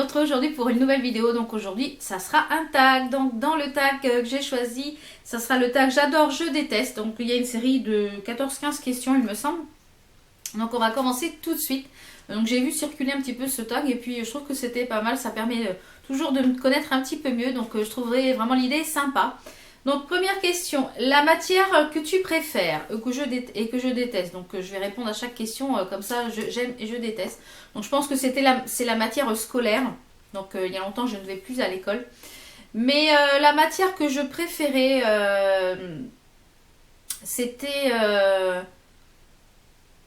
retrouve aujourd'hui pour une nouvelle vidéo. Donc aujourd'hui, ça sera un tag. Donc dans le tag que j'ai choisi, ça sera le tag j'adore, je déteste. Donc il y a une série de 14-15 questions, il me semble. Donc on va commencer tout de suite. Donc j'ai vu circuler un petit peu ce tag et puis je trouve que c'était pas mal. Ça permet toujours de me connaître un petit peu mieux. Donc je trouverais vraiment l'idée sympa. Donc première question, la matière que tu préfères et que je déteste. Donc je vais répondre à chaque question comme ça, j'aime et je déteste. Donc je pense que c'est la matière scolaire. Donc il y a longtemps je ne vais plus à l'école. Mais la matière que je préférais, c'était...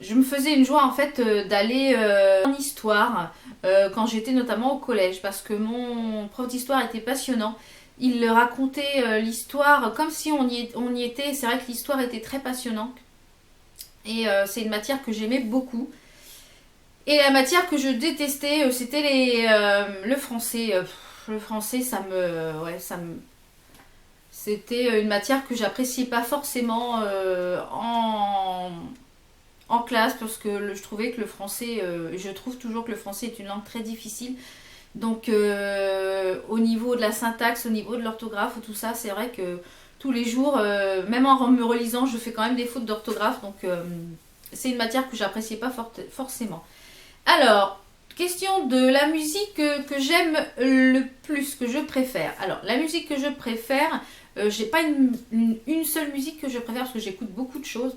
je me faisais une joie en fait d'aller en histoire quand j'étais notamment au collège parce que mon prof d'histoire était passionnant. Il racontait l'histoire comme si on y était. C'est vrai que l'histoire était très passionnante. Et c'est une matière que j'aimais beaucoup. Et la matière que je détestais, c'était le français. Le français, c'était une matière que j'appréciais pas forcément en classe parce que je trouvais que le français, je trouve toujours que le français est une langue très difficile. Donc au niveau de la syntaxe, au niveau de l'orthographe, tout ça, c'est vrai que tous les jours, même en me relisant, je fais quand même des fautes d'orthographe. Donc c'est une matière que j'appréciais pas forcément. Alors, question de la musique que j'aime le plus, que je préfère. Alors, la musique que je préfère, j'ai pas une seule musique que je préfère parce que j'écoute beaucoup de choses.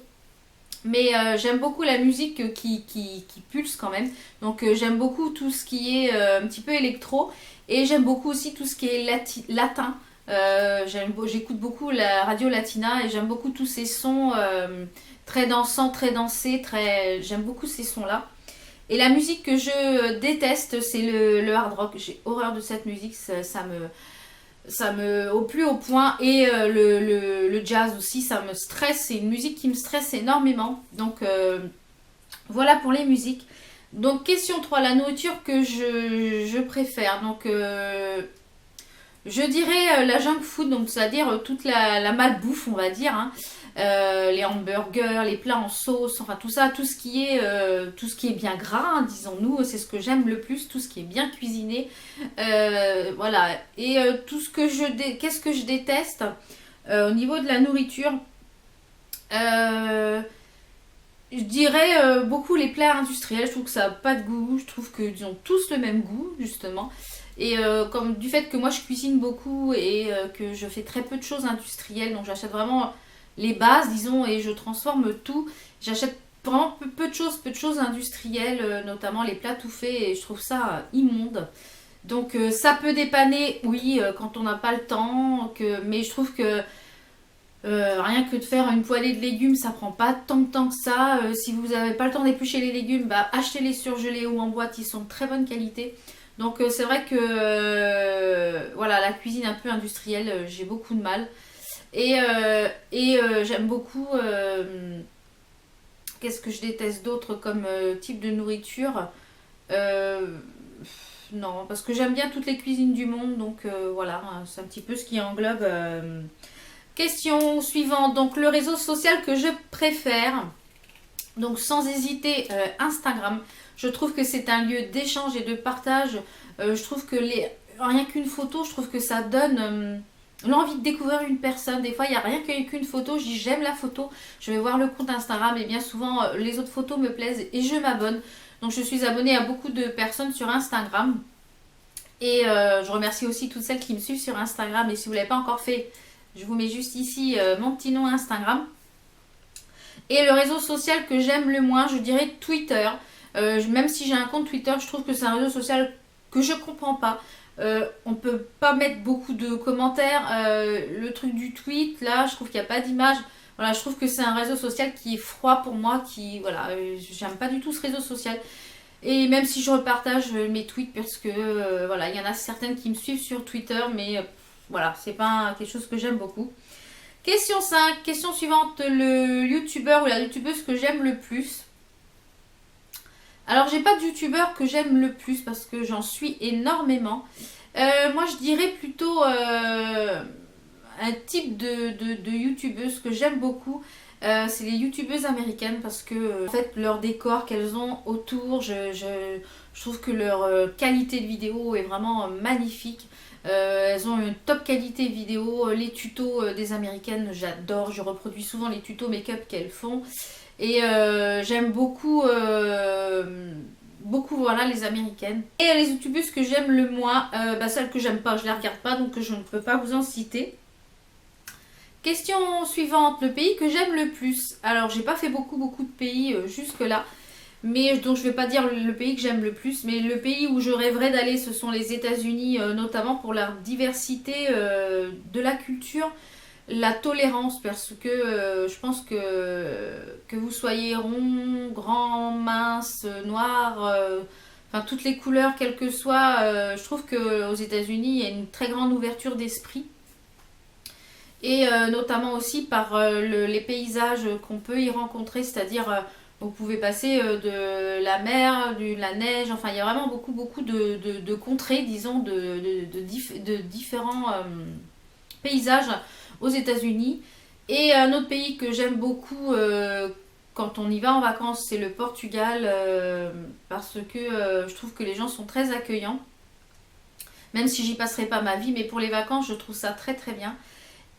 Mais j'aime beaucoup la musique qui pulse quand même. Donc j'aime beaucoup tout ce qui est un petit peu électro. Et j'aime beaucoup aussi tout ce qui est latin. J'écoute beaucoup la radio latina et j'aime beaucoup tous ces sons très dansants, très dansés. J'aime beaucoup ces sons-là. Et la musique que je déteste, c'est le hard rock. J'ai horreur de cette musique. Ça me au plus haut point. Et le jazz aussi, ça me stresse. C'est une musique qui me stresse énormément. Donc voilà pour les musiques. Donc question 3, la nourriture que je préfère. Donc je dirais la junk food, donc c'est-à-dire toute la malbouffe, on va dire. Hein. Les hamburgers, les plats en sauce, enfin tout ça, tout ce qui est bien gras, hein, disons-nous, c'est ce que j'aime le plus, tout ce qui est bien cuisiné. Voilà. Et tout ce que qu'est-ce que je déteste au niveau de la nourriture, je dirais beaucoup les plats industriels. Je trouve que ça n'a pas de goût, je trouve qu'ils ont tous le même goût, justement. Et comme du fait que moi je cuisine beaucoup et que je fais très peu de choses industrielles, donc j'achète vraiment les bases, disons, et je transforme tout. J'achète vraiment peu de choses industrielles, notamment les plats tout faits, et je trouve ça immonde. Donc ça peut dépanner, oui, quand on n'a pas le temps, mais je trouve que rien que de faire une poêlée de légumes, ça prend pas tant de temps que ça. Si vous n'avez pas le temps d'éplucher les légumes, bah, achetez-les surgelés ou en boîte, ils sont de très bonne qualité. Donc c'est vrai que voilà, la cuisine un peu industrielle, j'ai beaucoup de mal. Et j'aime beaucoup. Qu'est-ce que je déteste d'autre comme type de nourriture. Euh, non, parce que j'aime bien toutes les cuisines du monde, donc voilà, hein, c'est un petit peu ce qui englobe. Question suivante, donc le réseau social que je préfère. Donc sans hésiter, Instagram. Je trouve que c'est un lieu d'échange et de partage. Je trouve que rien qu'une photo, je trouve que ça donne l'envie de découvrir une personne. Des fois, il n'y a rien qu'une photo. Je dis j'aime la photo. Je vais voir le compte Instagram et bien souvent, les autres photos me plaisent et je m'abonne. Donc je suis abonnée à beaucoup de personnes sur Instagram. Et je remercie aussi toutes celles qui me suivent sur Instagram. Et si vous ne l'avez pas encore fait, je vous mets juste ici mon petit nom Instagram. Et le réseau social que j'aime le moins, je dirais Twitter. Même si j'ai un compte Twitter, je trouve que c'est un réseau social que je comprends pas. On peut pas mettre beaucoup de commentaires. Le truc du tweet, là, je trouve qu'il n'y a pas d'image. Voilà, je trouve que c'est un réseau social qui est froid pour moi. Voilà, j'aime pas du tout ce réseau social. Et même si je repartage mes tweets, parce que voilà, il y en a certaines qui me suivent sur Twitter, mais voilà, c'est pas quelque chose que j'aime beaucoup. Question 5, question suivante, le youtubeur ou la youtubeuse que j'aime le plus. Alors j'ai pas de youtubeur que j'aime le plus parce que j'en suis énormément. Moi je dirais plutôt un type de youtubeuse que j'aime beaucoup. C'est les youtubeuses américaines parce que en fait leur décor qu'elles ont autour, Je trouve que leur qualité de vidéo est vraiment magnifique. Elles ont une top qualité vidéo. Les tutos des américaines, j'adore. Je reproduis souvent les tutos make-up qu'elles font. Et j'aime beaucoup, beaucoup voilà, les américaines. Et les youtubeuses que j'aime le moins, celles que j'aime pas, je les regarde pas, donc je ne peux pas vous en citer. Question suivante, le pays que j'aime le plus. Alors, j'ai pas fait beaucoup de pays jusque-là, mais donc je vais pas dire le pays que j'aime le plus, mais le pays où je rêverais d'aller, ce sont les États-Unis, notamment pour la diversité de la culture, la tolérance, parce que je pense que vous soyez rond, grand, mince, noir, enfin toutes les couleurs, quelles que soient, je trouve qu'aux États-Unis, il y a une très grande ouverture d'esprit. Et notamment aussi par les paysages qu'on peut y rencontrer, c'est-à-dire vous pouvez passer de la mer, de la neige, enfin il y a vraiment beaucoup de contrées, disons, de différents paysages aux États-Unis. Et un autre pays que j'aime beaucoup quand on y va en vacances, c'est le Portugal, parce que je trouve que les gens sont très accueillants, même si j'y passerai pas ma vie, mais pour les vacances, je trouve ça très bien.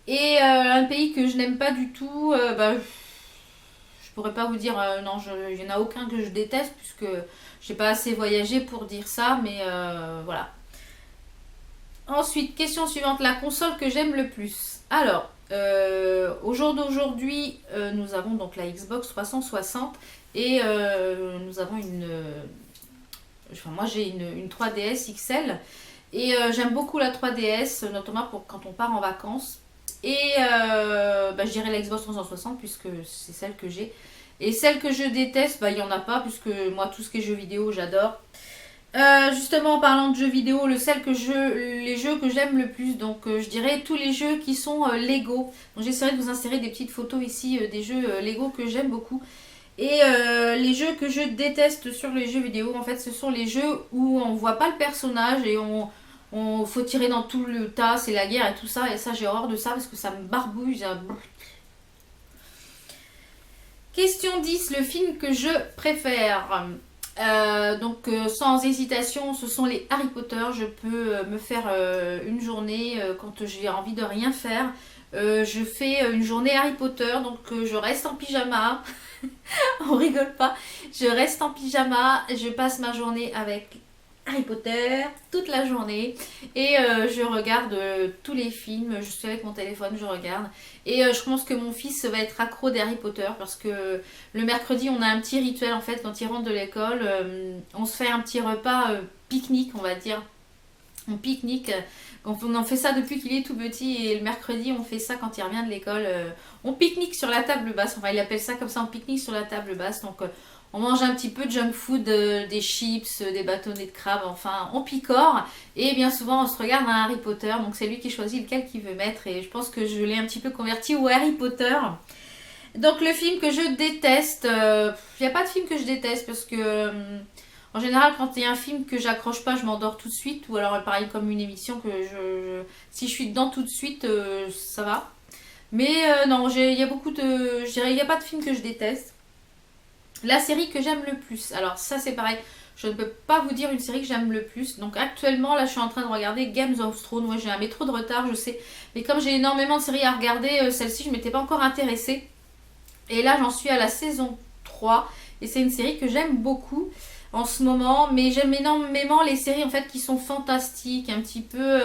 Et un pays que je n'aime pas du tout, je pourrais pas vous dire, non, il n'y en a aucun que je déteste, puisque j'ai pas assez voyagé pour dire ça, mais voilà. Ensuite, question suivante, la console que j'aime le plus. Alors, au jour d'aujourd'hui, nous avons donc la Xbox 360 et nous avons enfin moi j'ai une 3DS XL et j'aime beaucoup la 3DS, notamment pour quand on part en vacances. Et je dirais la Xbox 360 puisque c'est celle que j'ai. Et celle que je déteste, il n'y en a pas puisque moi tout ce qui est jeux vidéo j'adore. Justement en parlant de jeux vidéo, les jeux que j'aime le plus, donc je dirais tous les jeux qui sont Lego. Donc j'essaierai de vous insérer des petites photos ici des jeux Lego que j'aime beaucoup. Et les jeux que je déteste sur les jeux vidéo, en fait, ce sont les jeux où on voit pas le personnage et on faut tirer dans tout le tas, c'est la guerre et tout ça. Et ça, j'ai horreur de ça parce que ça me barbouille. Question 10, le film que je préfère. Sans hésitation, ce sont les Harry Potter. Je peux me faire une journée quand j'ai envie de rien faire. Je fais une journée Harry Potter, donc je reste en pyjama. On rigole pas. Je reste en pyjama, je passe ma journée avec Harry Potter toute la journée et je regarde tous les films. Je suis avec mon téléphone, je regarde. Et je pense que mon fils va être accro d'Harry Potter parce que le mercredi, on a un petit rituel en fait quand il rentre de l'école. On se fait un petit repas pique-nique, on va dire. On pique-nique. On en fait ça depuis qu'il est tout petit et le mercredi on fait ça quand il revient de l'école. On pique-nique sur la table basse. Enfin, il appelle ça comme ça, on pique-nique sur la table basse. Donc on mange un petit peu de junk food, des chips, des bâtonnets de crabe. Enfin, on picore et bien souvent on se regarde un Harry Potter. Donc c'est lui qui choisit lequel qu'il veut mettre et je pense que je l'ai un petit peu converti au Harry Potter. Donc le film que je déteste, il n'y a pas de film que je déteste parce que en général quand il y a un film que j'accroche pas, je m'endors tout de suite. Ou alors pareil comme une émission que si je suis dedans tout de suite, ça va. Mais non, il y a beaucoup de... Je dirais il n'y a pas de film que je déteste. La série que j'aime le plus. Alors ça c'est pareil. Je ne peux pas vous dire une série que j'aime le plus. Donc actuellement là je suis en train de regarder Games of Thrones. Ouais, j'ai un métro de retard je sais. Mais comme j'ai énormément de séries à regarder, celle-ci je ne m'étais pas encore intéressée. Et là j'en suis à la saison 3. Et c'est une série que j'aime beaucoup en ce moment. Mais j'aime énormément les séries en fait qui sont fantastiques. Un petit peu...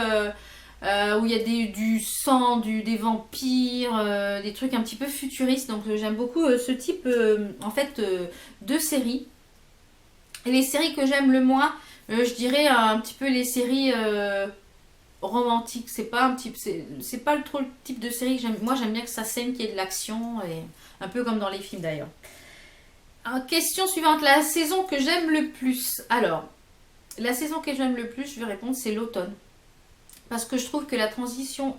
où il y a du sang, des vampires, des trucs un petit peu futuristes. Donc j'aime beaucoup ce type en fait de séries. Et les séries que j'aime le moins, je dirais un petit peu les séries romantiques. C'est pas c'est pas trop le type de série que j'aime. Moi j'aime bien que ça saigne, qu'il y ait de l'action, et un peu comme dans les films d'ailleurs. Alors, question suivante, la saison que j'aime le plus. Alors, la saison que j'aime le plus, je vais répondre, c'est l'automne. Parce que je trouve que la transition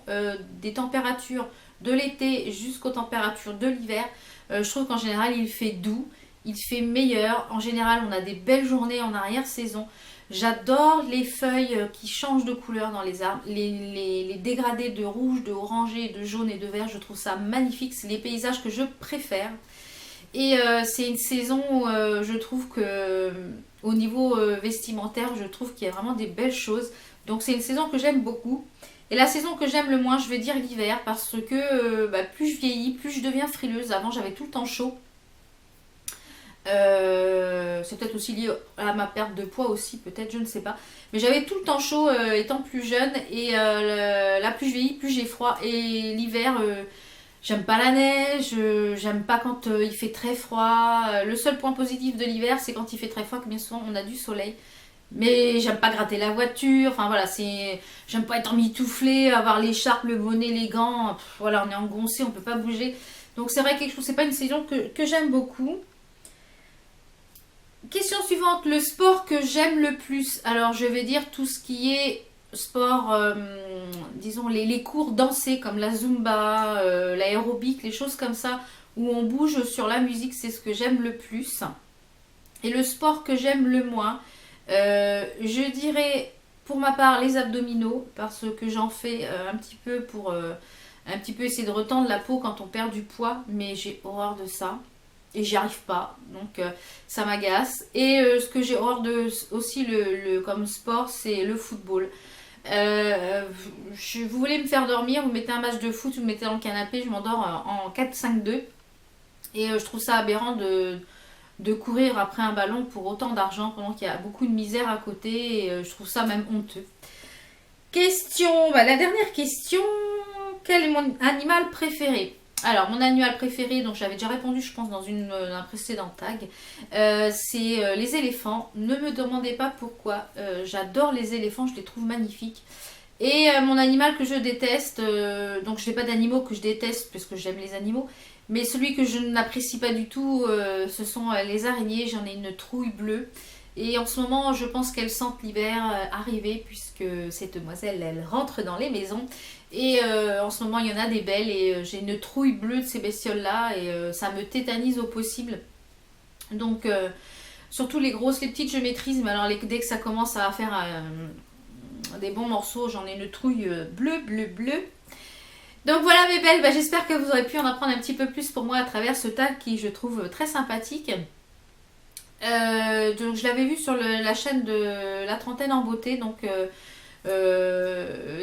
des températures de l'été jusqu'aux températures de l'hiver, je trouve qu'en général il fait doux, il fait meilleur. En général on a des belles journées en arrière-saison. J'adore les feuilles qui changent de couleur dans les arbres, les dégradés de rouge, de orangé, de jaune et de vert. Je trouve ça magnifique, c'est les paysages que je préfère. Et c'est une saison où je trouve que au niveau vestimentaire, je trouve qu'il y a vraiment des belles choses. Donc c'est une saison que j'aime beaucoup. Et la saison que j'aime le moins, je vais dire l'hiver, parce que plus je vieillis, plus je deviens frileuse. Avant, j'avais tout le temps chaud. C'est peut-être aussi lié à ma perte de poids aussi, peut-être, je ne sais pas. Mais j'avais tout le temps chaud étant plus jeune. Et là, plus je vieillis, plus j'ai froid. Et l'hiver, j'aime pas la neige, j'aime pas quand il fait très froid. Le seul point positif de l'hiver, c'est quand il fait très froid, que bien souvent on a du soleil. Mais j'aime pas gratter la voiture, enfin voilà, j'aime pas être emmitouflée, avoir l'écharpe, le bonnet, les gants, voilà, on est engoncé, on peut pas bouger. Donc c'est vrai que je trouve que c'est pas une saison que j'aime beaucoup. Question suivante, le sport que j'aime le plus. Alors je vais dire tout ce qui est sport, disons les cours dansés comme la zumba, l'aérobic, les choses comme ça, où on bouge sur la musique, c'est ce que j'aime le plus. Et le sport que j'aime le moins, je dirais pour ma part les abdominaux, parce que j'en fais un petit peu pour un petit peu essayer de retendre la peau quand on perd du poids, mais j'ai horreur de ça. Et j'y arrive pas, donc ça m'agace. Et ce que j'ai horreur de aussi comme sport, c'est le football. Vous voulez me faire dormir, vous mettez un match de foot, vous me mettez dans le canapé, je m'endors en 4-5-2. Et je trouve ça aberrant de courir après un ballon pour autant d'argent pendant qu'il y a beaucoup de misère à côté. Et je trouve ça même honteux. Question, la dernière question. Quel est mon animal préféré? Alors, mon animal préféré, donc j'avais déjà répondu, je pense, dans un précédent tag, c'est les éléphants. Ne me demandez pas pourquoi. J'adore les éléphants, je les trouve magnifiques. Et mon animal que je déteste, donc je n'ai pas d'animaux que je déteste parce que j'aime les animaux, mais celui que je n'apprécie pas du tout, ce sont les araignées. J'en ai une trouille bleue. Et en ce moment, je pense qu'elles sentent l'hiver arriver puisque cette demoiselle, elle rentre dans les maisons. Et en ce moment, il y en a des belles et j'ai une trouille bleue de ces bestioles-là et ça me tétanise au possible. Donc, surtout les grosses, les petites, je maîtrise, mais alors dès que ça commence à faire des bons morceaux, j'en ai une trouille bleue. Donc voilà mes belles, j'espère que vous aurez pu en apprendre un petit peu plus pour moi à travers ce tag qui je trouve très sympathique. Donc je l'avais vu sur la chaîne de La Trentaine en Beauté, donc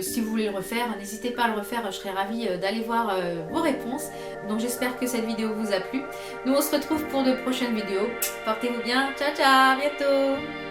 si vous voulez le refaire, n'hésitez pas à le refaire, je serais ravie d'aller voir vos réponses. Donc j'espère que cette vidéo vous a plu. Nous on se retrouve pour de prochaines vidéos. Portez-vous bien, ciao ciao, à bientôt.